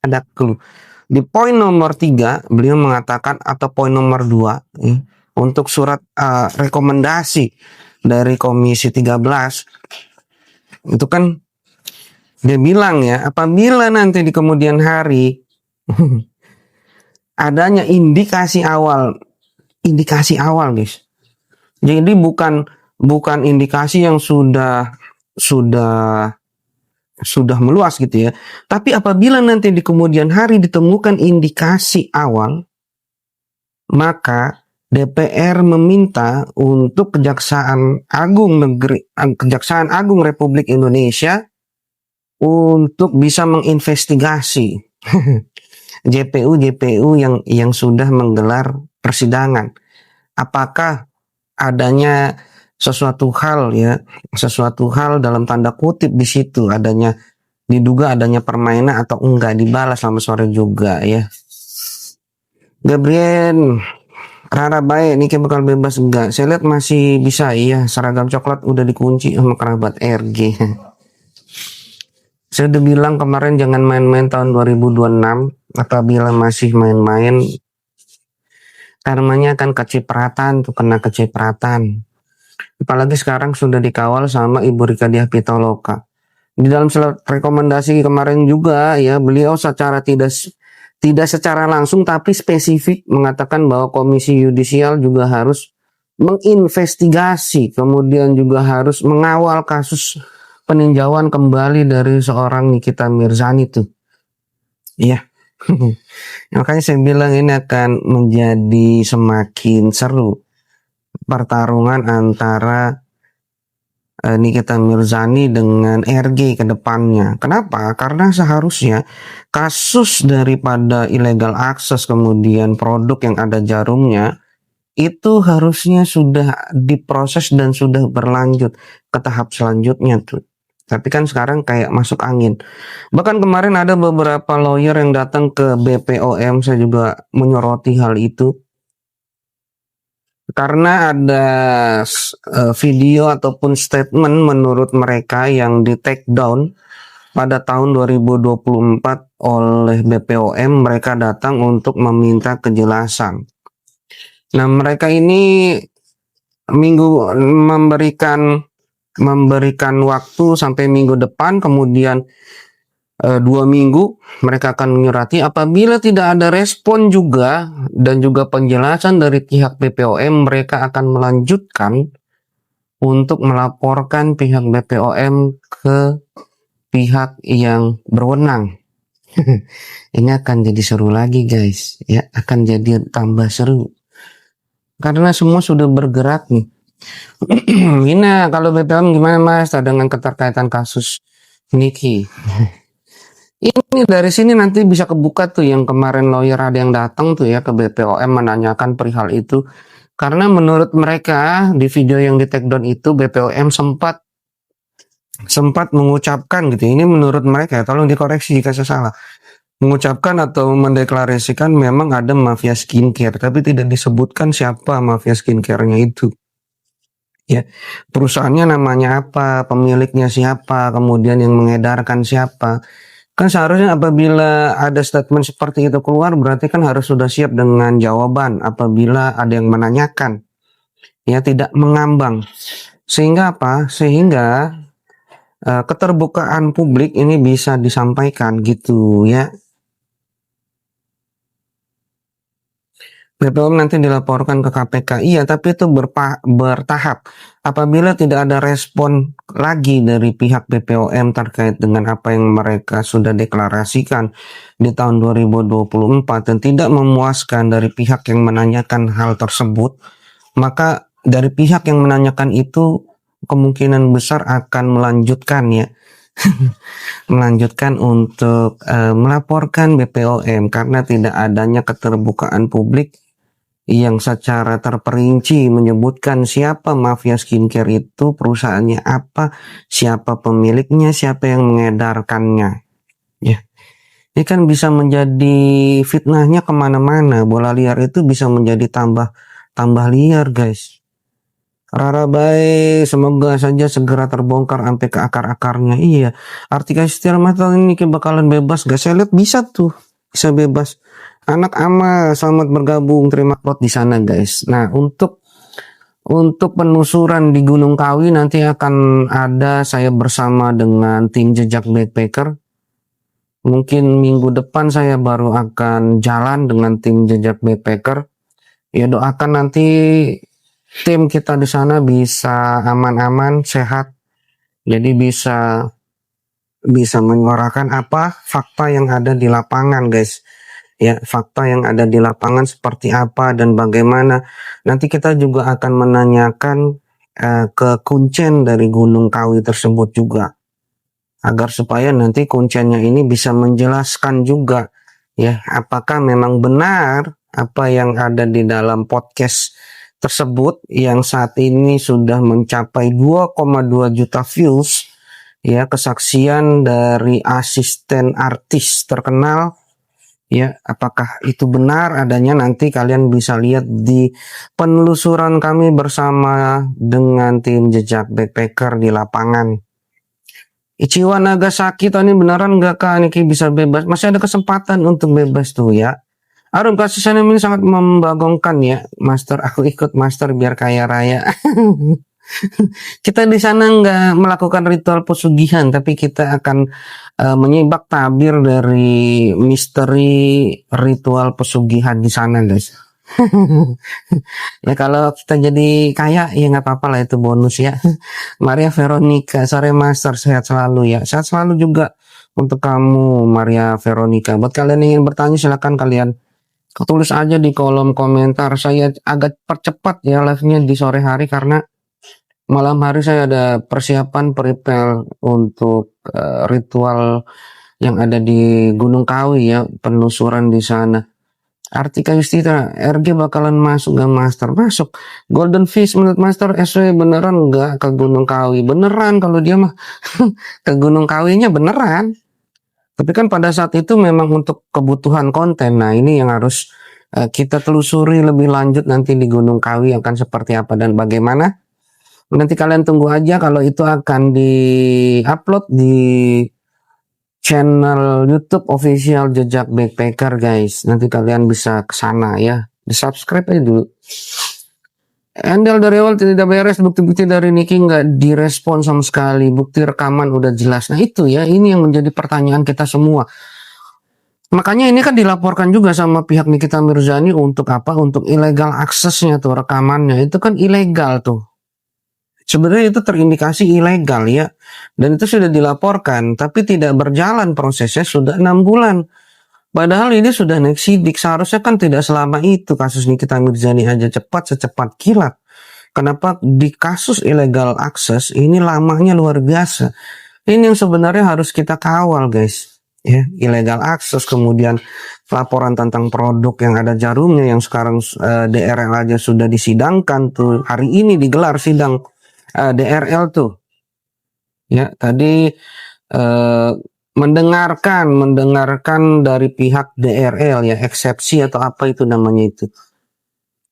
ada clue. Di poin nomor 3 beliau mengatakan, atau poin nomor 2 untuk surat rekomendasi dari Komisi 13 itu kan dia bilang ya, apabila nanti di kemudian hari adanya indikasi awal guys. Jadi bukan indikasi yang sudah meluas gitu ya. Tapi apabila nanti di kemudian hari ditemukan indikasi awal, maka DPR meminta untuk Kejaksaan Agung Republik Indonesia untuk bisa menginvestigasi JPU yang sudah menggelar persidangan. Apakah adanya sesuatu hal dalam tanda kutip di situ, diduga adanya permainan atau enggak, dibalas sama sore juga ya. Gabriel Rara baik, Niki bakal bebas enggak? Saya lihat masih bisa, iya. Seragam coklat udah dikunci sama kerabat RG. Saya udah bilang kemarin jangan main-main tahun 2026. Apabila masih main-main, karmanya akan kecipratan, kena kecipratan. Apalagi sekarang sudah dikawal sama Ibu Rika Diah Pitaloka. Di dalam rekomendasi kemarin juga ya, beliau secara tidak secara langsung tapi spesifik mengatakan bahwa Komisi Yudisial juga harus menginvestigasi, kemudian juga harus mengawal kasus peninjauan kembali dari seorang Nikita Mirzani itu. Iya. Makanya saya bilang ini akan menjadi semakin seru pertarungan antara Nikita Mirzani dengan RG ke depannya. Kenapa? Karena seharusnya kasus daripada illegal access kemudian produk yang ada jarumnya itu harusnya sudah diproses dan sudah berlanjut ke tahap selanjutnya tuh. Tapi kan sekarang kayak masuk angin. Bahkan kemarin ada beberapa lawyer yang datang ke BPOM, saya juga menyoroti hal itu. Karena ada video ataupun statement menurut mereka yang di take down pada tahun 2024 oleh BPOM, mereka datang untuk meminta kejelasan. Nah, mereka ini memberikan waktu sampai minggu depan, kemudian 2 minggu mereka akan menyurati. Apabila tidak ada respon juga dan juga penjelasan dari pihak BPOM, mereka akan melanjutkan untuk melaporkan pihak BPOM ke pihak yang berwenang. Ini akan jadi seru lagi guys ya, akan jadi tambah seru karena semua sudah bergerak nih. Gina, kalau BPOM gimana mas dengan keterkaitan kasus Niki? Ini dari sini nanti bisa kebuka tuh yang kemarin lawyer ada yang datang tuh ya ke BPOM menanyakan perihal itu. Karena menurut mereka di video yang di take down itu BPOM sempat mengucapkan gitu. Ini menurut mereka, tolong dikoreksi jika saya salah. Mengucapkan atau mendeklarasikan memang ada mafia skincare, tapi tidak disebutkan siapa mafia skincare-nya itu. Ya, perusahaannya namanya apa, pemiliknya siapa, kemudian yang mengedarkan siapa. Kan seharusnya apabila ada statement seperti itu keluar, berarti kan harus sudah siap dengan jawaban apabila ada yang menanyakan. Ya, tidak mengambang. Sehingga apa? Sehingga keterbukaan publik ini bisa disampaikan gitu ya. BPOM nanti dilaporkan ke KPK. Iya, tapi itu bertahap. Apabila tidak ada respon lagi dari pihak BPOM terkait dengan apa yang mereka sudah deklarasikan di tahun 2024 dan tidak memuaskan dari pihak yang menanyakan hal tersebut, maka dari pihak yang menanyakan itu kemungkinan besar akan melanjutkan ya. melanjutkan untuk melaporkan BPOM karena tidak adanya keterbukaan publik yang secara terperinci menyebutkan siapa mafia skincare itu, perusahaannya apa, siapa pemiliknya, siapa yang mengedarkannya. Ya, ini kan bisa menjadi fitnahnya kemana-mana. Bola liar itu bisa menjadi tambah liar guys. Rara baik, semoga saja segera terbongkar sampai ke akar-akarnya. Iya, Artika Setiar Mata ini bakalan bebas, gak saya lihat bisa tuh, bisa bebas. Anak ama, selamat bergabung, terima kasih di sana guys. Nah, untuk penelusuran di Gunung Kawi nanti akan ada saya bersama dengan tim Jejak Backpacker. Mungkin minggu depan saya baru akan jalan dengan tim Jejak Backpacker. Ya doakan nanti tim kita di sana bisa aman-aman, sehat. Jadi bisa menyuarakan apa fakta yang ada di lapangan, guys. Ya, fakta yang ada di lapangan seperti apa dan bagaimana. Nanti kita juga akan menanyakan kekuncian dari Gunung Kawi tersebut juga. Agar supaya nanti kunciannya ini bisa menjelaskan juga ya apakah memang benar apa yang ada di dalam podcast tersebut yang saat ini sudah mencapai 2,2 juta views ya, kesaksian dari asisten artis terkenal ya, apakah itu benar adanya. Nanti kalian bisa lihat di penelusuran kami bersama dengan tim Jejak Backpacker di lapangan. Ichiwa Nagasaki tadi beneran nggak kak Niki bisa bebas? Masih ada kesempatan untuk bebas tuh ya. Arum kasus ini sangat membagongkan ya, Master. Aku ikut Master biar kaya raya. Kita di sana nggak melakukan ritual pesugihan, tapi kita akan menyibak tabir dari misteri ritual pesugihan di sana, guys. Ya kalau kita jadi kaya ya nggak apa-apa lah, itu bonus ya. Maria Veronica, sore Master, sehat selalu ya. Sehat selalu juga untuk kamu Maria Veronica. Buat kalian yang ingin bertanya silahkan kalian tulis aja di kolom komentar. Saya agak percepat ya live-nya di sore hari karena malam hari saya ada persiapan prepare untuk ritual yang ada di Gunung Kawi ya, penelusuran di sana. Artika Yustita, RG bakalan masuk gak Master? Masuk. Golden Fish menurut Master SW beneran gak ke Gunung Kawi? Beneran kalau dia mah ke Gunung Kawinya beneran. Tapi kan pada saat itu memang untuk kebutuhan konten. Nah ini yang harus kita telusuri lebih lanjut nanti di Gunung Kawi akan seperti apa dan bagaimana. Nanti kalian tunggu aja kalau itu akan di-upload di channel YouTube official Jejak Backpacker guys. Nanti kalian bisa ke sana ya. Di subscribe aja dulu. Endel dari awal tidak beres, bukti-bukti dari Niki nggak direspon sama sekali. Bukti rekaman udah jelas. Nah itu ya, ini yang menjadi pertanyaan kita semua. Makanya ini kan dilaporkan juga sama pihak Nikita Mirzani untuk apa? Untuk ilegal aksesnya tuh, rekamannya. Itu kan ilegal tuh. Sebenarnya itu terindikasi ilegal ya, dan itu sudah dilaporkan, tapi tidak berjalan prosesnya sudah 6 bulan. Padahal ini sudah naik sidik, seharusnya kan tidak selama itu kasus Nikita Mirzani aja cepat secepat kilat. Kenapa di kasus illegal akses ini lamanya luar biasa? Ini yang sebenarnya harus kita kawal guys. Ya, illegal akses, kemudian laporan tentang produk yang ada jarumnya yang sekarang DRL aja sudah disidangkan tuh, hari ini digelar sidang DRL tuh ya, tadi mendengarkan dari pihak DRL ya, eksepsi atau apa itu namanya itu.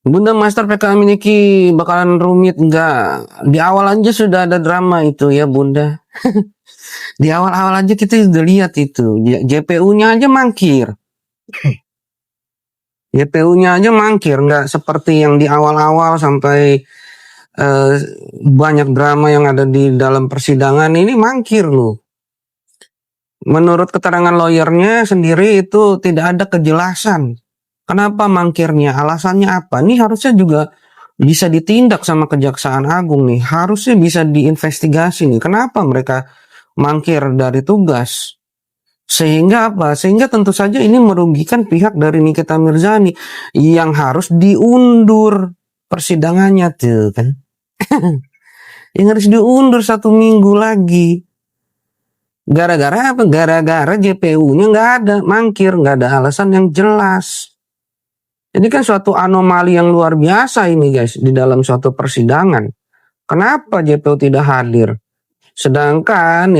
Bunda Master PKM ini bakalan rumit enggak? Di awal aja sudah ada drama itu ya Bunda. Di awal-awal aja kita udah lihat itu JPU-nya aja mangkir. JPU-nya aja mangkir, nggak seperti yang di awal-awal sampai banyak drama yang ada di dalam persidangan ini mangkir loh. Menurut keterangan lawyernya sendiri itu tidak ada kejelasan. Kenapa mangkirnya? Alasannya apa? Ini harusnya juga bisa ditindak sama Kejaksaan Agung nih. Harusnya bisa diinvestigasi nih. Kenapa mereka mangkir dari tugas? Sehingga apa? Sehingga tentu saja ini merugikan pihak dari Nikita Mirzani yang harus diundur persidangannya tuh kan. Yang harus diundur 1 minggu lagi. Gara-gara apa? Gara-gara JPU-nya nggak ada, mangkir, nggak ada alasan yang jelas. Ini kan suatu anomali yang luar biasa ini guys di dalam suatu persidangan. Kenapa JPU tidak hadir? Sedangkan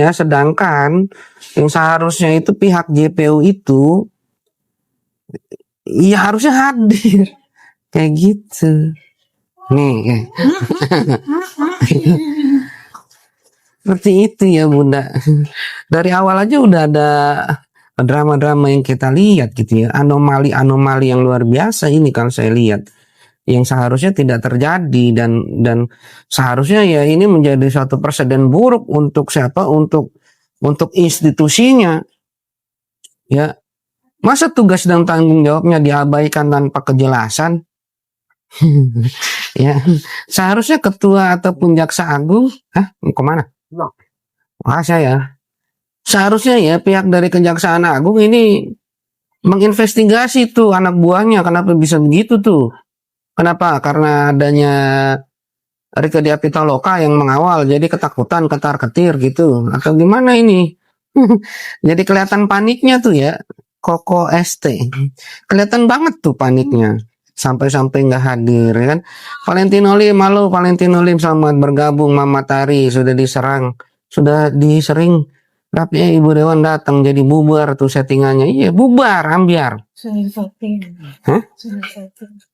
yang seharusnya itu pihak JPU itu ya harusnya hadir. Kayak gitu. nih. Seperti itu ya Bunda. Dari awal aja udah ada drama-drama yang kita lihat gitu ya. Anomali-anomali yang luar biasa ini kalau saya lihat. Yang seharusnya tidak terjadi dan seharusnya ya ini menjadi suatu presiden buruk untuk siapa? Untuk institusinya. Ya. Masa tugas dan tanggung jawabnya diabaikan tanpa kejelasan? Ya, seharusnya ketua ataupun jaksa agung, mau kemana? Wah saya, seharusnya ya pihak dari kejaksaan agung ini menginvestigasi tuh anak buahnya, kenapa bisa begitu tuh? Kenapa? Karena adanya Rike Diah Pitaloka yang mengawal, jadi ketakutan, ketar-ketir gitu, atau gimana ini? Jadi kelihatan paniknya tuh ya, Koko ST, kelihatan banget tuh paniknya. Sampai-sampai nggak hadir ya kan. Valentino Lim, halo Valentino Lim, selamat bergabung. Mama Tari sudah disering tapi Ibu Dewan datang jadi bubar tuh settingannya. Iya bubar ambiar. Hah?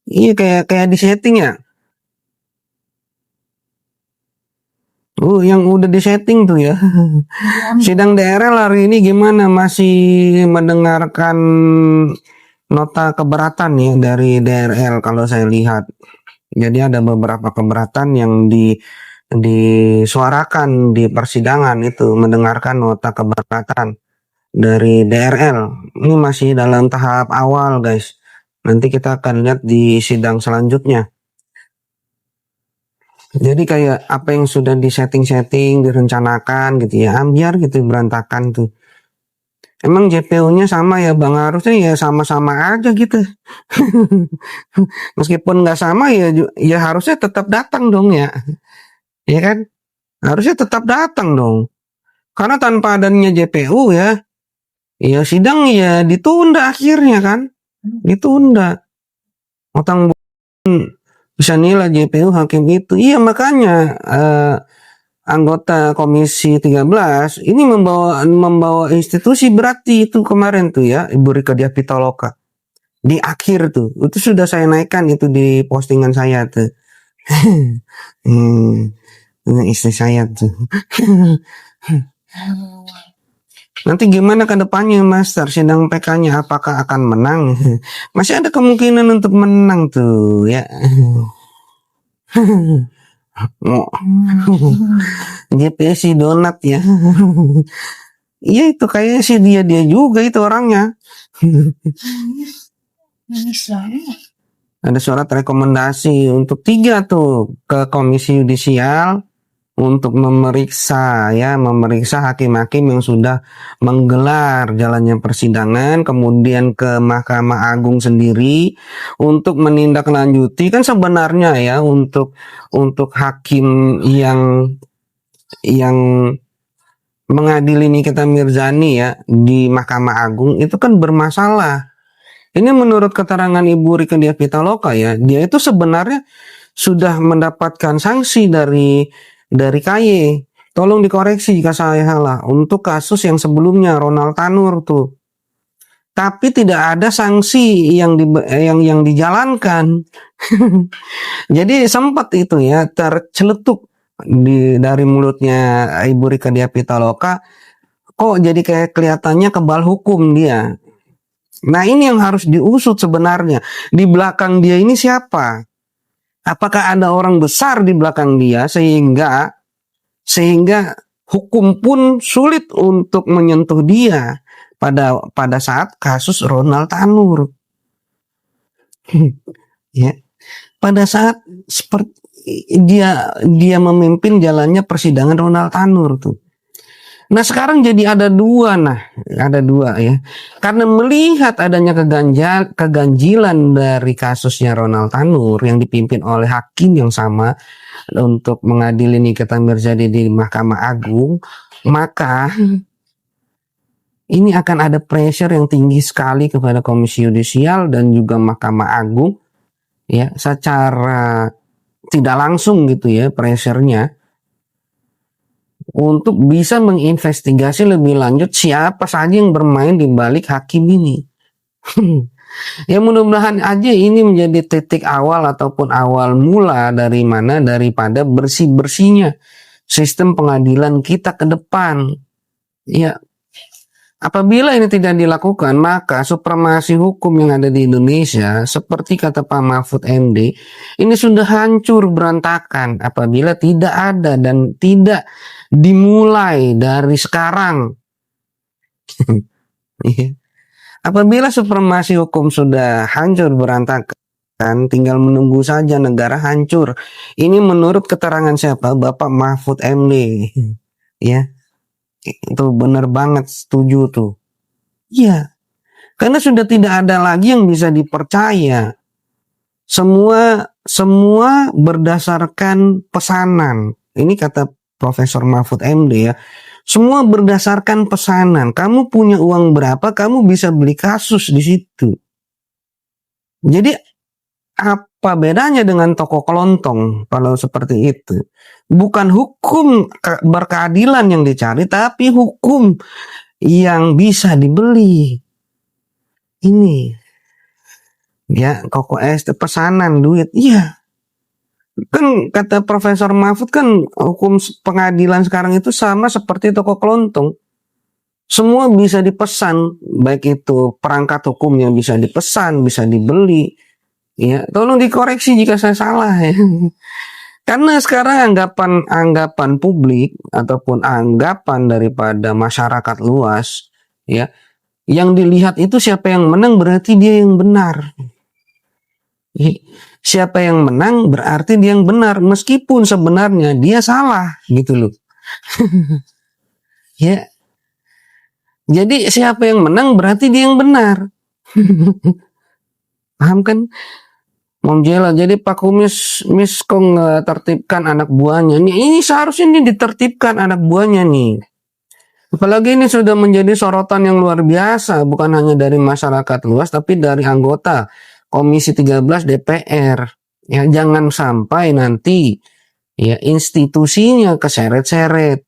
Iya kayak di setting ya. Yang udah di setting tuh ya. Sidang DRL hari ini gimana? Masih mendengarkan nota keberatan ya dari DRL kalau saya lihat. Jadi ada beberapa keberatan yang disuarakan di persidangan itu, mendengarkan nota keberatan dari DRL. Ini masih dalam tahap awal guys. Nanti kita akan lihat di sidang selanjutnya. Jadi kayak apa yang sudah disetting-setting, direncanakan gitu ya, ambiar gitu berantakan tuh. Emang JPU-nya sama ya Bang, harusnya ya sama-sama aja gitu. Meskipun nggak sama ya harusnya tetap datang dong ya. Ya kan? Harusnya tetap datang dong. Karena tanpa adanya JPU ya sidang ya ditunda akhirnya kan. Ditunda. Utang bisa nilai JPU hakim itu. Iya makanya anggota Komisi 13 ini membawa institusi berarti itu kemarin tuh ya Ibu Rike Diah Pitaloka di akhir tuh itu sudah saya naikkan itu di postingan saya tuh. Istri saya tuh. Nanti gimana ke depannya Master sidang PK-nya, apakah akan menang? Masih ada kemungkinan untuk menang tuh ya. JPSI donat ya. Iya itu kayaknya sih dia juga itu orangnya. Ada surat rekomendasi untuk 3 tuh ke Komisi Yudisial untuk memeriksa hakim-hakim yang sudah menggelar jalannya persidangan, kemudian ke Mahkamah Agung sendiri untuk menindaklanjuti. Kan sebenarnya ya untuk hakim yang mengadili Nikita Mirzani ya di Mahkamah Agung itu kan bermasalah. Ini menurut keterangan Ibu Rike Diah Pitaloka ya, dia itu sebenarnya sudah mendapatkan sanksi dari KY. Tolong dikoreksi jika saya salah. Untuk kasus yang sebelumnya Ronald Tanur tuh. Tapi tidak ada sanksi yang dijalankan. Jadi sempat itu ya terceletuk dari mulutnya Ibu Rike Diah Pitaloka, kok jadi kayak kelihatannya kebal hukum dia. Nah ini yang harus diusut sebenarnya. Di belakang dia ini siapa? Apakah ada orang besar di belakang dia sehingga hukum pun sulit untuk menyentuh dia pada saat kasus Ronald Tanur. Ya. Pada saat seperti dia memimpin jalannya persidangan Ronald Tanur tuh. Nah sekarang jadi ada dua ya. Karena melihat adanya keganjilan dari kasusnya Ronald Tanur yang dipimpin oleh hakim yang sama untuk mengadili Nikita Mirzani di Mahkamah Agung, maka ini akan ada pressure yang tinggi sekali kepada Komisi Yudisial dan juga Mahkamah Agung ya, secara tidak langsung gitu ya pressure-nya untuk bisa menginvestigasi lebih lanjut siapa saja yang bermain di balik hakim ini. Ya mudah-mudahan aja ini menjadi titik awal ataupun awal mula daripada bersih-bersihnya sistem pengadilan kita ke depan. Ya, apabila ini tidak dilakukan, maka supremasi hukum yang ada di Indonesia, seperti kata Pak Mahfud MD, ini sudah hancur berantakan apabila tidak ada dan tidak dimulai dari sekarang. Apabila supremasi hukum sudah hancur berantakan, tinggal menunggu saja negara hancur. Ini menurut keterangan siapa? Bapak Mahfud MD. Ya, itu benar banget, setuju tuh. Iya, karena sudah tidak ada lagi yang bisa dipercaya. Semua berdasarkan pesanan. Ini kata Profesor Mahfud MD ya. Semua berdasarkan pesanan. Kamu punya uang berapa, kamu bisa beli kasus di situ. Jadi apa bedanya dengan toko kelontong kalau seperti itu? Bukan hukum berkeadilan yang dicari, tapi hukum yang bisa dibeli. Ini ya, koko es pesanan duit. Iya. Kan kata Profesor Mahfud kan hukum pengadilan sekarang itu sama seperti toko kelontong. Semua bisa dipesan, baik itu perangkat hukumnya bisa dipesan, bisa dibeli. Ya, tolong dikoreksi jika saya salah ya. Karena sekarang anggapan publik ataupun anggapan daripada masyarakat luas ya, yang dilihat itu siapa yang menang berarti dia yang benar. Siapa yang menang berarti dia yang benar, meskipun sebenarnya dia salah gitu loh. Ya. Jadi siapa yang menang berarti dia yang benar. Paham kan? Monjela, jadi Pak Kumis kok nggak tertibkan anak buahnya. Ini seharusnya ini ditertibkan anak buahnya nih. Apalagi ini sudah menjadi sorotan yang luar biasa, bukan hanya dari masyarakat luas, tapi dari anggota Komisi 13 DPR. Ya, jangan sampai nanti ya institusinya keseret-seret.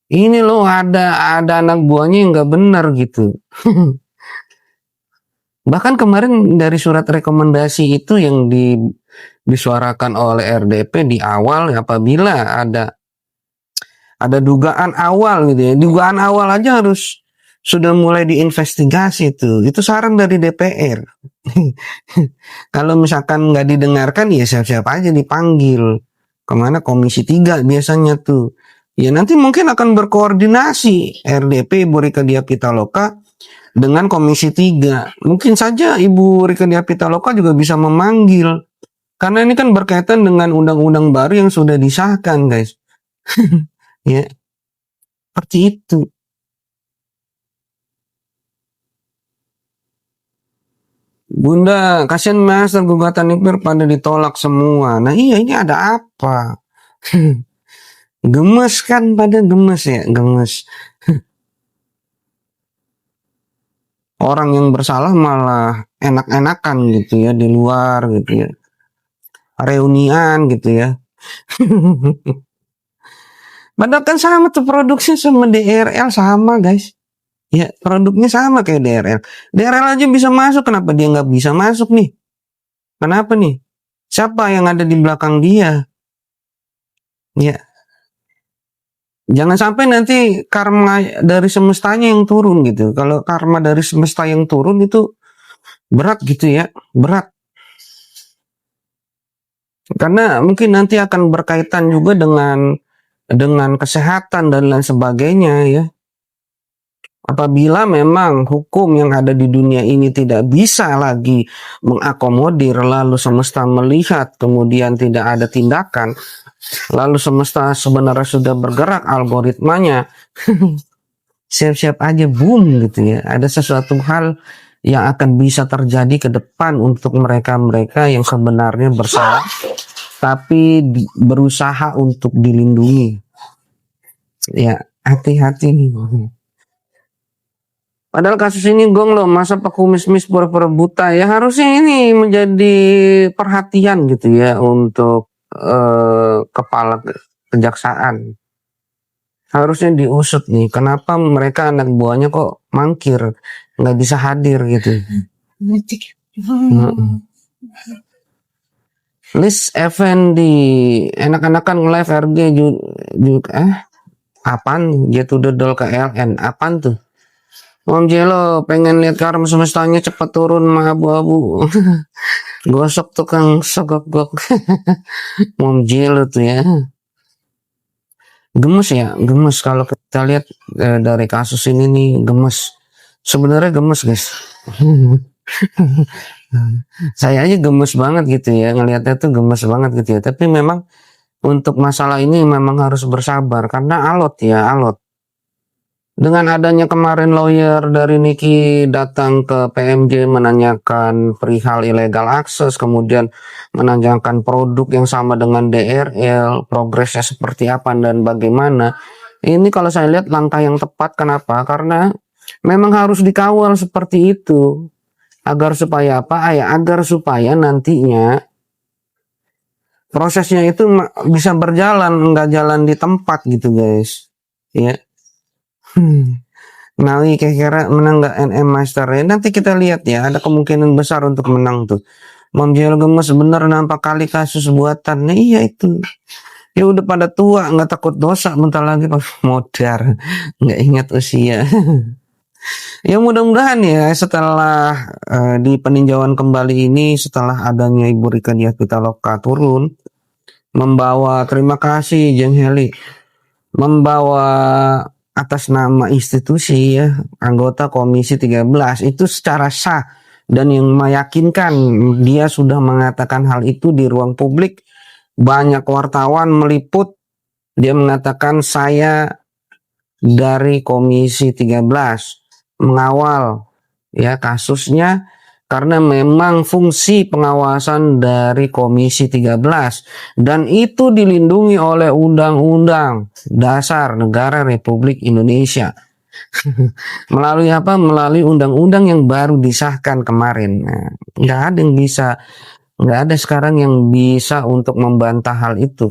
Ini loh ada anak buahnya yang nggak benar gitu. Bahkan kemarin dari surat rekomendasi itu yang disuarakan oleh RDP di awal, apabila ada dugaan awal gitu ya, dugaan awal aja harus sudah mulai diinvestigasi itu saran dari DPR. Kalau misalkan nggak didengarkan ya siap-siap aja dipanggil kemana, Komisi 3 biasanya tuh ya, nanti mungkin akan berkoordinasi RDP Ibu Rieke Diah Pitaloka dengan Komisi 3. Mungkin saja Ibu Rieke Diah Pitaloka juga bisa memanggil, karena ini kan berkaitan dengan undang-undang baru yang sudah disahkan guys. Ya, seperti itu. Bunda, kasihan mas, gugatan IPIR pada ditolak semua. Nah iya, ini ada apa? Gemes kan, pada gemes ya, gemes. Orang yang bersalah malah enak-enakan gitu ya di luar gitu ya, reunian gitu ya. Padahal kan sama tuh produksi sama DRL sama guys. Ya produknya sama kayak DRL. DRL aja bisa masuk, kenapa dia nggak bisa masuk nih? Kenapa nih? Siapa yang ada di belakang dia? Ya, jangan sampai nanti karma dari semestanya yang turun gitu. Kalau karma dari semesta yang turun itu berat gitu ya, berat. Karena mungkin nanti akan berkaitan juga dengan kesehatan dan lain sebagainya ya. Apabila memang hukum yang ada di dunia ini tidak bisa lagi mengakomodir, lalu semesta melihat kemudian tidak ada tindakan, lalu semesta sebenarnya sudah bergerak algoritmanya, siap-siap aja boom gitu ya, ada sesuatu hal yang akan bisa terjadi ke depan untuk mereka-mereka yang sebenarnya bersalah tapi berusaha untuk dilindungi. Ya, hati-hati nih. Padahal kasus ini gong loh, masa Pak Kumis pura-pura buta ya, harusnya ini menjadi perhatian gitu ya untuk kepala kejaksaan. Harusnya diusut nih, kenapa mereka anak buahnya kok mangkir, nggak bisa hadir gitu. Heeh. List Effendi enak-enakan nge-live RG apaan jatuh dodol ke LN apaan tuh Om Jelo pengen lihat karma semestanya cepet turun mah abu-abu. Gosok tukang sogok-gok. Om Jelo tuh ya gemes ya, gemes kalau kita lihat dari kasus ini nih gemes. Sebenarnya gemes guys. Saya aja gemes banget gitu ya, ngelihatnya tuh gemes banget gitu ya. Tapi memang untuk masalah ini memang harus bersabar karena alot ya, alot. Dengan adanya kemarin lawyer dari Niki datang ke PMJ menanyakan perihal illegal akses, kemudian menanyakan produk yang sama dengan DRL, progresnya seperti apa dan bagaimana. Ini kalau saya lihat langkah yang tepat, kenapa? Karena memang harus dikawal seperti itu. Agar supaya apa? Agar supaya nantinya prosesnya itu bisa berjalan, nggak jalan di tempat gitu guys. Ya. Nawi kira-kira menang nggak NM Master ya? Nanti kita lihat ya, ada kemungkinan besar untuk menang tuh. Mom Jelo gemes bener nampak kali kasus buatan. Nah, iya itu. Ya udah pada tua, nggak takut dosa, bentar lagi pas modar, nggak ingat usia. Ya mudah-mudahan ya setelah di peninjauan kembali ini, setelah adanya Ibu Rika Diah Pitaloka turun, membawa terima kasih Jeng Heli, membawa atas nama institusi ya, anggota Komisi 13 itu secara sah dan yang meyakinkan dia sudah mengatakan hal itu di ruang publik. Banyak wartawan meliput, dia mengatakan saya dari Komisi 13 mengawal ya kasusnya karena memang fungsi pengawasan dari Komisi 13 dan itu dilindungi oleh Undang-Undang Dasar Negara Republik Indonesia. Melalui apa? Melalui undang-undang yang baru disahkan kemarin. Nah, nggak ada sekarang yang bisa untuk membantah hal itu.